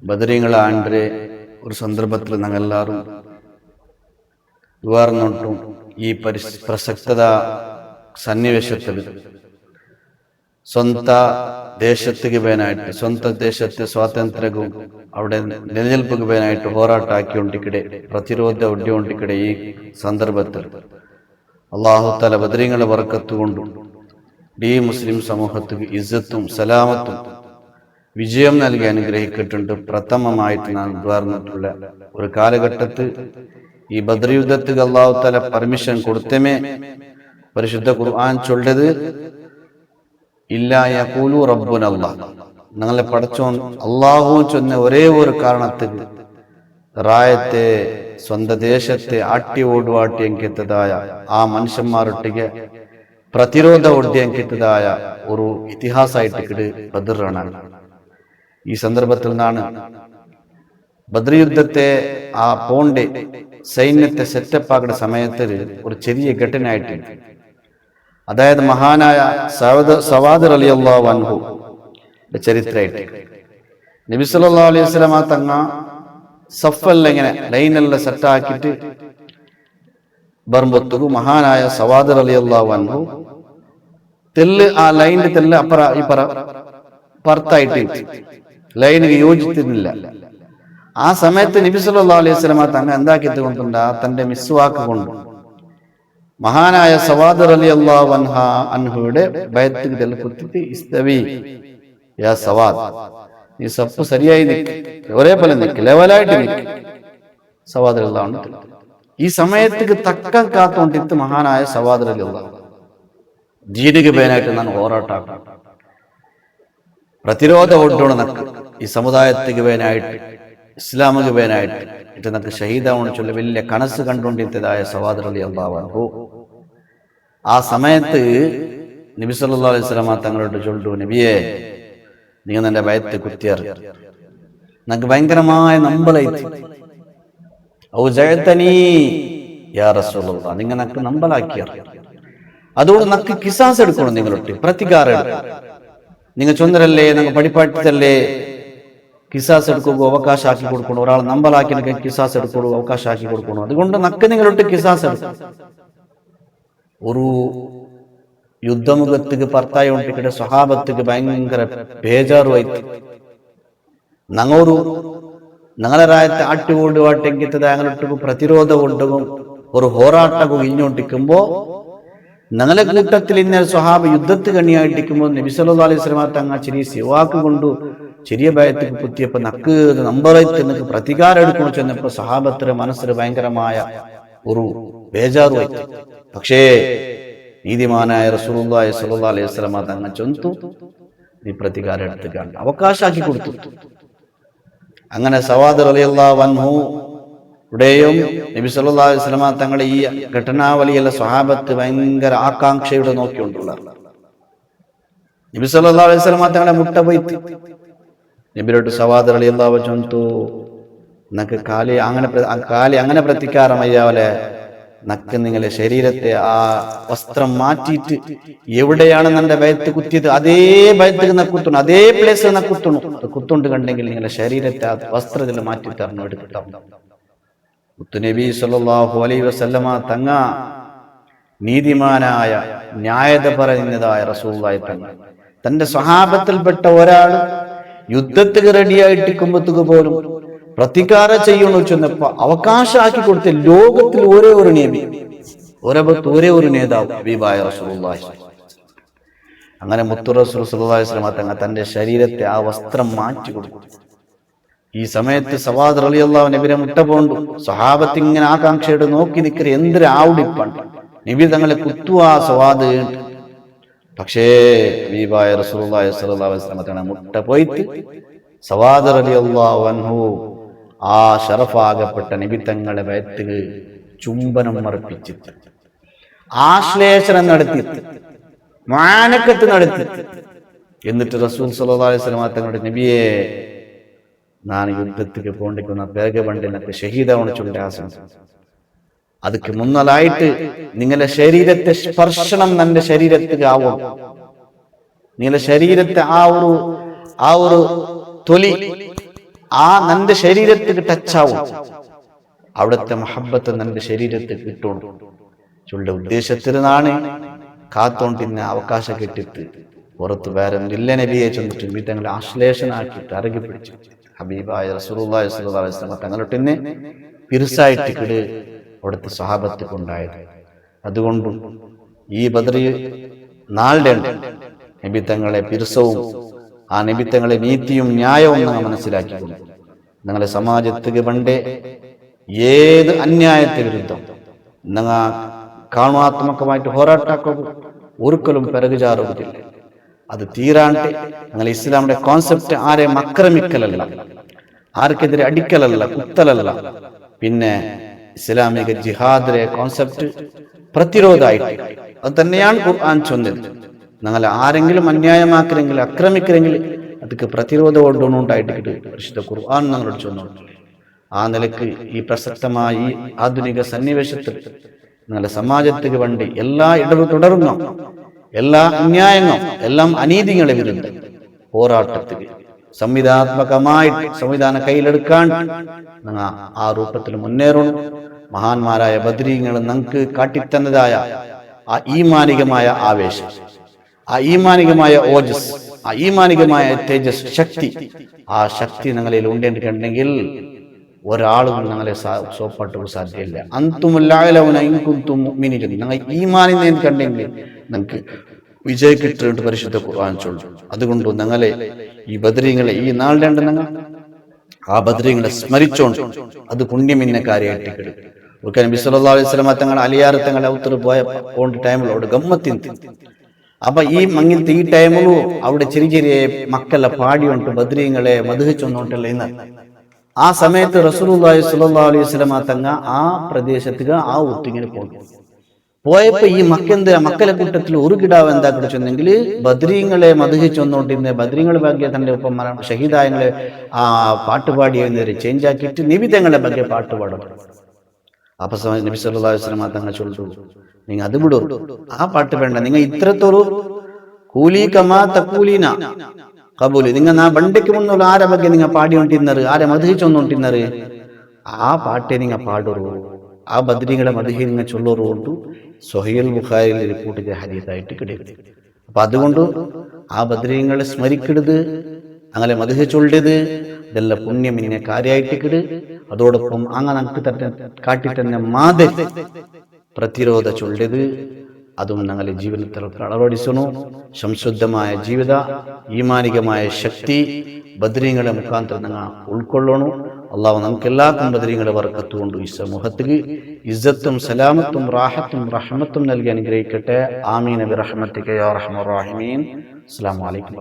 ബദരീങ്ങളെ ആണ്ട് ഒരു സന്ദർഭത്തിൽ ഞങ്ങളെല്ലാവരും ഉയർന്നിട്ടും ഈ പ്രസക്തത സന്നിവേശത്തിൽ സ്വന്ത ദേശത്തിക്ക് വേനായിട്ട് സ്വന്തം ദേശത്തെ സ്വാതന്ത്ര്യവും അവിടെ നിലനിൽപ്പുക്ക് വേനായിട്ട് പോരാട്ടാക്കിക്കൊണ്ടിക്കിടെ പ്രതിരോധ ഒടിക്കൊണ്ടിക്കിടെ ഈ സന്ദർഭത്തിൽ അള്ളാഹു തആല ബദരീങ്ങളെ ബർക്കത്തുകൊണ്ടും ഈ മുസ്ലിം സമൂഹത്തിന് ഇസ്സത്തും സലാമത്തും വിജയം നൽകി അനുഗ്രഹിച്ചിട്ടുണ്ട്. പ്രഥമമായിട്ട് നാം ഉയർന്നിട്ടുള്ള ഒരു കാലഘട്ടത്തിൽ ഈ ബദർ യുദ്ധത്തിൽ അള്ളാഹു തആല പെർമിഷൻ കൊടുത്തമേ പരിശുദ്ധ ഖുർആൻ ചൊല്ലത് ഇല്ലാ യഖൂലു റബ്ബുന അല്ലാഹ്, ഞങ്ങളെ പടച്ചോൻ അള്ളാഹു ചൊന്ന ഒരേ ഒരു കാരണത്തിൽ റായത്തെ സ്വന്തം ദേശത്തെ ആട്ടി ഓടുവാട്ടി എങ്കിത്തതായ ആ മനുഷ്യന്മാരൊട്ടിಗೆ പ്രതിരോധ ഒടിയെങ്കിത്തതായ ഒരു ഇതിഹാസമായിട്ട് ബദറാണ്. ഈ സന്ദർഭത്തിൽ നിന്നാണ് ബദർ യുദ്ധത്തെ ആ പോണ്ട് സൈന്യത്തെ സെറ്റപ്പ് ആക്കുന്ന സമയത്തിൽ ഒരു ചെറിയ ഘട്ടനായിട്ട്, അതായത് മഹാനായ സവാദ് റളിയല്ലാഹു അൻഹു ചരിത്രമായിട്ട് നബി സല്ലല്ലാഹു അലൈഹി വസല്ലമ തങ്ങ സഫല്ല ഇങ്ങനെ ലൈനെല്ലാം സെറ്റാക്കിയിട്ട് ബർമ്പത്തുകു മഹാനായ സവാദ് റളിയല്ലാഹു അൻഹു തെല്ല് ആ ലൈനിന്റെ തെല്ല് അപ്പറ ഇപ്പറ പുറത്തായിട്ട് ലൈനിന് യോജിക്കുന്നില്ല. ആ സമയത്ത് നബി സല്ലല്ലാഹു അലൈഹി വസല്ലമ തങ്ങൾ എന്താക്കിയത് കൊണ്ടുണ്ട്, തന്റെ മിസ്വാക്ക് കൊണ്ട് മഹാനായ സവാദ് റളിയല്ലാഹു അൻഹുയുടെ ബയത്തിന് തെല്ല് കുത്തിട്ട് ഇസ്തവി യാ സവാദ്, നീ സപ്പ് ശരിയായി നിൽക്ക്, ഒരേപോലെ നിൽക്ക്, ലെവലായിട്ട് നിൽക്ക് സവാദ് റളിയല്ലാഹു അൻഹു. ഈ സമയത്തേക്ക് തക്കം കാത്തോണ്ടിത്ത് മഹാനായ സവാദ് റളിയല്ലാഹു ദീനിക്ക് പേനായിട്ട് ഞാൻ പോരാട്ടാക്കാം, പ്രതിരോധ ഓട്ടോണ് നക്ക് ഈ സമുദായത്തിക്ക് പേനായിട്ട് ഇസ്ലാമിക്ക് പേനായിട്ട് ഇത് നക്ക് ഷഹീദാവണം ചൊല്ലി വലിയ കനസ് കണ്ടുകൊണ്ടിരുന്നതായ സവാദ് റളിയല്ലാഹു അൻഹു. ആ സമയത്ത് നബി സല്ലല്ലാഹു അലൈഹി വസല്ലമ തങ്ങളോട് ചൊല്ലു, നബിയെ നിങ്ങൾ എന്റെ ഭയത്തെ കുത്തിയർ, നക്ക് ഭയങ്കരമായ നമ്പലായിട്ട് യാ റസൂലുള്ളാഹ്, നിങ്ങൾ നക്ക് നമ്പലാക്കിയർ, അതുകൊണ്ട് നക്ക് കിസാസ് എടുക്കണം, നിങ്ങളൊട്ട് പ്രതികാരം നിങ്ങൾ ചൊന്നരല്ലേ, നിങ്ങൾ പഠിപ്പാട്ടല്ലേ, കിസാസ് എടുക്കുമ്പോൾ അവകാശമാക്കി കൊടുക്കണം, ഒരാൾ നമ്പലാക്കി കിസാസ് എടുക്കുള്ളൂ, അവകാശമാക്കി കൊടുക്കണം, അതുകൊണ്ട് നക്ക് നിങ്ങളൊട്ട് കിസാസ് എടുക്കും. ഒരു യുദ്ധമുഖത്തേക്ക് ഭർത്തായോണ്ടിക്കിടെ സ്വഹാബത്തേക്ക് ഭയങ്കര ബേജാറുമായി, ഞങ്ങളെ രായത്തെ ആട്ടുകൊണ്ടുവാട്ടെങ്കിത്തത് ഞങ്ങളൊട്ട് പ്രതിരോധ കൊണ്ടും ഒരു പോരാട്ടവും ഇഞ്ഞോണ്ടിരിക്കുമ്പോ ഞങ്ങളെ കൂട്ടത്തിൽ ഇന്ന സ്വഹാബ യുദ്ധത്ത് കണ്ണിയായിട്ടിരിക്കുമ്പോൾ നബി സല്ലല്ലാഹു അലൈഹി വസല്ലമ തങ്ങൾ ചെറിയ സിവാക്ക് കൊണ്ടു ചെറിയ ഭയത്തേക്ക് കുത്തിയപ്പോ നക്ക് നമ്പറായിട്ട് നിനക്ക് പ്രതികാരം എടുക്കണം ചെന്നപ്പോ സഹാബത്തിന്റെ മനസ്സിൽ ഭയങ്കരമായ ഒരു ബേജാറുമായി. പക്ഷേ നീതിമാനായ റസൂലുള്ളാഹി സ്വല്ലല്ലാഹു അലൈഹി വസല്ലമ തങ്ങൾ ചൊന്തു, നീ പ്രതികാരം എടുത്തുകാണ്ട് അവകാശമാക്കി കൊടുത്തു. അങ്ങനെ സവാദ് റളിയല്ലാഹു അൻഹു ഇവിടെയും നബി സല്ലല്ലാഹു അലൈഹി വസല്ലമ തങ്ങളെ ഈ ഘടനാവലിയുള്ള സ്വഹാബത്ത് ഭയങ്കര ആകാംക്ഷയോടെ നോക്കിക്കൊണ്ടുള്ള നബി സല്ലല്ലാഹു അലൈഹി വസല്ലമ തങ്ങളെ മുട്ട പോയി നബിയോട് സവാദ് റളിയല്ലാഹു ചൊന്തു, നക്ക് കാലി അങ്ങനെ പ്രതികാരം അയ്യാവലെ നക്ക് നിങ്ങളെ ശരീരത്തെ ആ വസ്ത്രം മാറ്റിയിട്ട് എവിടെയാണ് നിന്റെ ഭയത്ത് കുത്തിയത് അതേ ഭയത്തിൽ നക്കുത്തുന്നു, അതേ പ്ലേസിൽ നക്കുത്തുന്നു, കുത്തുണ്ട് കണ്ടെങ്കിൽ നിങ്ങളെ ശരീരത്തെ ആ വസ്ത്രത്തിൽ മാറ്റി തരണം, എടുത്തിട്ടാവും. മുത്തുനബി സല്ലല്ലാഹു അലൈഹി വസല്ലമ തങ്ങ നീതിമാനായ ന്യായത പറയുന്നതായ റസൂലുള്ളാഹി തങ്ങൾ തന്റെ സ്വഹാബത്തിൽപ്പെട്ട ഒരാൾ യുദ്ധത്തിന് റെഡിയായിട്ടിരിക്കുമ്പോഴത്തേക്ക് പോലും പ്രതികാരം ചെയ്യണു ചെന്നപ്പോ അവകാശമാക്കി കൊടുത്ത ലോകത്തിൽ ഒരേ ഒരു നബി, ഒരേ ഒരു നേതാവ് ഹബീബായ റസൂലുള്ളാഹി. അങ്ങനെ മുത്തു റസൂൽ സല്ലല്ലാഹു അലൈഹി വസല്ലമ തങ്ങൾ തന്റെ ശരീരത്തെ ആ വസ്ത്രം മാറ്റി കൊടുത്തു. ഈ സമയത്ത് സവാദ് റളിയല്ലാഹു നബിയെ മുട്ട പോണ്ടു, സ്വഹാബത്ത് ഇങ്ങനെ ആകാംക്ഷയോടെ നോക്കി നിൽക്കരുത്, എന്തൊരു ആവുടിപ്പാണ് നബി തങ്ങളെ കുത്തുവാ സവാദ്. പക്ഷേ ഹബീബായ റസൂലുള്ളാഹി സ്വല്ലല്ലാഹു അലൈഹി വസല്ലമ തങ്ങൾ മുട്ട പോയിട്ട് സവാദ് റളിയല്ലാഹു അൻഹു ആ ശറഫാകപ്പെട്ട നബി തങ്ങളെ വയറ്റില് ചുംബനം അർപ്പിച്ചിട്ട് ആശ്ലേഷണം നടത്തി, മാനക്കത്ത് നടത്തി. എന്നിട്ട് റസൂൽ സല്ലല്ലാഹു അലൈഹി വസല്ലമ തങ്ങളുടെ നബിയെ, ഞാൻ യുദ്ധത്തിക്ക് പോണ്ടിക്കുന്ന പേഗവണ്ടിനൊക്കെ ഷഹീദാവണ ചുണ്ടാസം, ಅದಕ್ಕೆ മുന്നലായിട്ട് നിങ്ങളുടെ ശരീരത്തെ സ്പർശനം നിന്റെ ശരീരത്തിൽ ആവും. നിങ്ങളുടെ ശരീരത്തെ ആ ഒരു തൊലി ആ നിന്റെ ശരീരത്തിൽ ടച്ചാവും, അവിടുത്തെ മഹബത്ത് നിന്റെ ശരീരത്തിൽ കിട്ടും ചുള്ള ഉദ്ദേശത്തിനാണ് കാത്തോണ്ടിന്നെ അവകാശം കിട്ടിട്ട് പുറത്ത് വേറെ ഇല്ല നബിയെ ചെന്നിട്ട് വീട്ടങ്ങളെ ആശ്ലേഷനാക്കിയിട്ട് അരകി പിടിച്ചു ഹബീബായ റസൂലുള്ളാഹി സ്വല്ലല്ലാഹു അലൈഹി വസല്ലം തങ്ങളൊട്ടിന്നെ പിർസായിട്ട് കിട് അവിടുത്തെ സ്വഹാബത്ത് കൊണ്ടായത്. അതുകൊണ്ട് ഈ ബദർ നാളുടെ നബി തങ്ങളെ പിർസവും ആ നബി തങ്ങളെ നീതിയും ന്യായവും നിങ്ങൾ മനസ്സിലാക്കിക്കൊണ്ട് നിങ്ങളെ സമാജത്തിന് പണ്ടേ ഏത് അന്യായത്തെ വിരുദ്ധം നിങ്ങൾ കാണുവാത്മകമായിട്ട് പോരാട്ടാക്കും ഒരിക്കലും പിറകുചാറുകയില്ല. അത് തീരാണ്ട് നിങ്ങൾ ഇസ്ലാമിന്റെ കോൺസെപ്റ്റ് ആരെയും ആക്രമിക്കലല്ല, ആർക്കെതിരെ അടിക്കലല്ല, കുത്തലല്ല. പിന്നെ ഇസ്ലാമിക ജിഹാദിലെ കോൺസെപ്റ്റ് പ്രതിരോധമായിട്ട് അത് തന്നെയാണ് ഖുർആൻ ചൊന്നത്. നിങ്ങൾ ആരെങ്കിലും അന്യായമാക്കലെങ്കിൽ ആക്രമിക്കലെങ്കിൽ അതൊക്കെ പ്രതിരോധം കൊണ്ടുണ്ടായിട്ട് പരിശുദ്ധ ഖുർആൻ നിങ്ങളോട് ചൊന്നുണ്ട്. ആ നിലക്ക് ഈ പ്രസക്തമായ ഈ ആധുനിക സന്നിവേശത്തിൽ നിങ്ങളുടെ സമാജത്തിന് വേണ്ടി എല്ലാ ഇടവ് തുടരുന്നു, എല്ലാ അന്യായങ്ങളും എല്ലാം അനീതികളെ വിരുദ്ധ പോരാട്ടത്തിൽ സംവിധാത്മകമായിട്ട് സംവിധാനം കയ്യിലെടുക്കാൻ നിങ്ങൾ ആ രൂപത്തിൽ മുന്നേറണം. മഹാന്മാരായ ബദ്രീങ്ങൾ നിങ്ങൾക്ക് കാട്ടിത്തന്നതായ ആ ഈമാനികമായ ആവേശം, ആ ഈമാനികമായ ഓജസ്, ആ ഈമാനികമായ തേജസ്, ശക്തി, ആ ശക്തി നിങ്ങളിൽ ഉണ്ടെങ്കിൽ ഒരാളും ഞങ്ങളെ സോപ്പാട്ടുക സാധ്യമല്ല. നിങ്ങൾ ഈമാനിനെ കണ്ടെങ്കിൽ നിങ്ങൾക്ക് വിജയം കിട്ടിയിട്ട് പരിശുദ്ധ ഖുർആൻ ചൊല്ലും. അതുകൊണ്ട് ഞങ്ങളെ ഈ ബദരീങ്ങളെ ഈ നാൾ രണ്ട് നിങ്ങൾ ആ ബദരീങ്ങളെ സ്മരിച്ചോണ്ട് അത് പുണ്യമിന്ന കാര്യമായിട്ട് കിട്ടും. നബി സല്ലല്ലാഹു അലൈഹി വസല്ലം തങ്ങൾ അലിയാർ തങ്ങളെ ഔത്തർ പോയ ടൈമിൽ അവിടെ ഗമ്മത്തിൻ. അപ്പൊ ഈ മങ്ങിലത്തെ ഈ ടൈമിലും അവിടെ ചെറിയ ചെറിയ മക്കളെ പാടിയോണ്ട് ബദരീങ്ങളെ മധുഹിച്ചൊന്നോട്ടല്ല ഇന്ന്. ആ സമയത്ത് റസൂലുള്ളാഹി സ്വല്ലല്ലാഹു അലൈഹി വസല്ലം തങ്ങ ആ പ്രദേശത്തേക്ക് ആ ഒത്തിങ്ങനെ പോയപ്പോ ഈ മക്കളെ കൂട്ടത്തിൽ ഒരു കിടാവ് എന്താ കുറിച്ചെന്നെങ്കിൽ ബദ്രീങ്ങളെ മധുഹിച്ചൊന്നോണ്ടിരുന്ന ബദ്രീങ്ങളെ ഭാഗ്യ തന്റെ ഒപ്പം ഷഹീദായങ്ങളെ ആ പാട്ടുപാടിയെ ചേഞ്ച് ആക്കിയിട്ട് നിബിതങ്ങളെ ഭാഗ്യ പാട്ടുപാടും. അപ്പൊ നബി സല്ലല്ലാഹു അലൈഹി വസല്ലം തങ്ങൾ ചൊല്ലു, നിങ്ങൾ അത് വിടൂ, ആ പാട്ട് വേണ്ട, നിങ്ങൾ ഇത്രത്തോരു കൂലി കമാ തക്കൂലീന കബൂല്, നിങ്ങൾ ആ ബണ്ടയ്ക്ക് മുന്നുള്ള ആരെ ಬಗ್ಗೆ നിങ്ങൾ പാടിക്കൊണ്ടിരുന്നത്, ആരെ മധുഹിച്ചൊന്നോണ്ടിരുന്നത്, ആ പാട്ടെ നിങ്ങൾ പാടുറൂ, ആ ബദ്രീങ്ങളെ മധുഹി നിങ്ങൾ ചൊല്ലുറൂണ്ട് സ്വഹീഹുൽ ബുഖാരിയിൽ റിപ്പോർട്ട് ചെയ്ത ഹദീസായിട്ട് കിടരുത്. അപ്പൊ അതുകൊണ്ട് ആ ബദ്രീങ്ങളെ സ്മരിക്കരുത്, അങ്ങനെ മധുഹി ചൊല്ലരുത്, ഇതെല്ലാം പുണ്യം ഇങ്ങനെ കാര്യമായിട്ട് കിട്. അതോടൊപ്പം അങ്ങനെ തന്നെ കാട്ടിത്തന്നെ മാതരി പ്രതിരോധ ചൊല്ലരുത്. അതും ഞങ്ങളുടെ ജീവിതത്തിൽ അളവടിച്ചണു. സംശുദ്ധമായ ജീവിത ഈമാനികമായ ശക്തി ബദ്രീങ്ങളെ മുഖാന്തരം നിങ്ങൾ ഉൾക്കൊള്ളണു. അള്ളാഹു നമുക്ക് എല്ലാവർക്കും ബദ്രീങ്ങളെ ബർക്കത്തുകൊണ്ട് ഈ സമൂഹത്തിൽ ഇസ്സത്തും സലാമത്തും റാഹത്തും റഹ്മത്തും നൽകി അനുഗ്രഹിക്കട്ടെ. ആമീൻ ബിറഹ്മതിക യാ അർഹമർ റഹീമീൻ. അസ്സലാമു അലൈക്കും.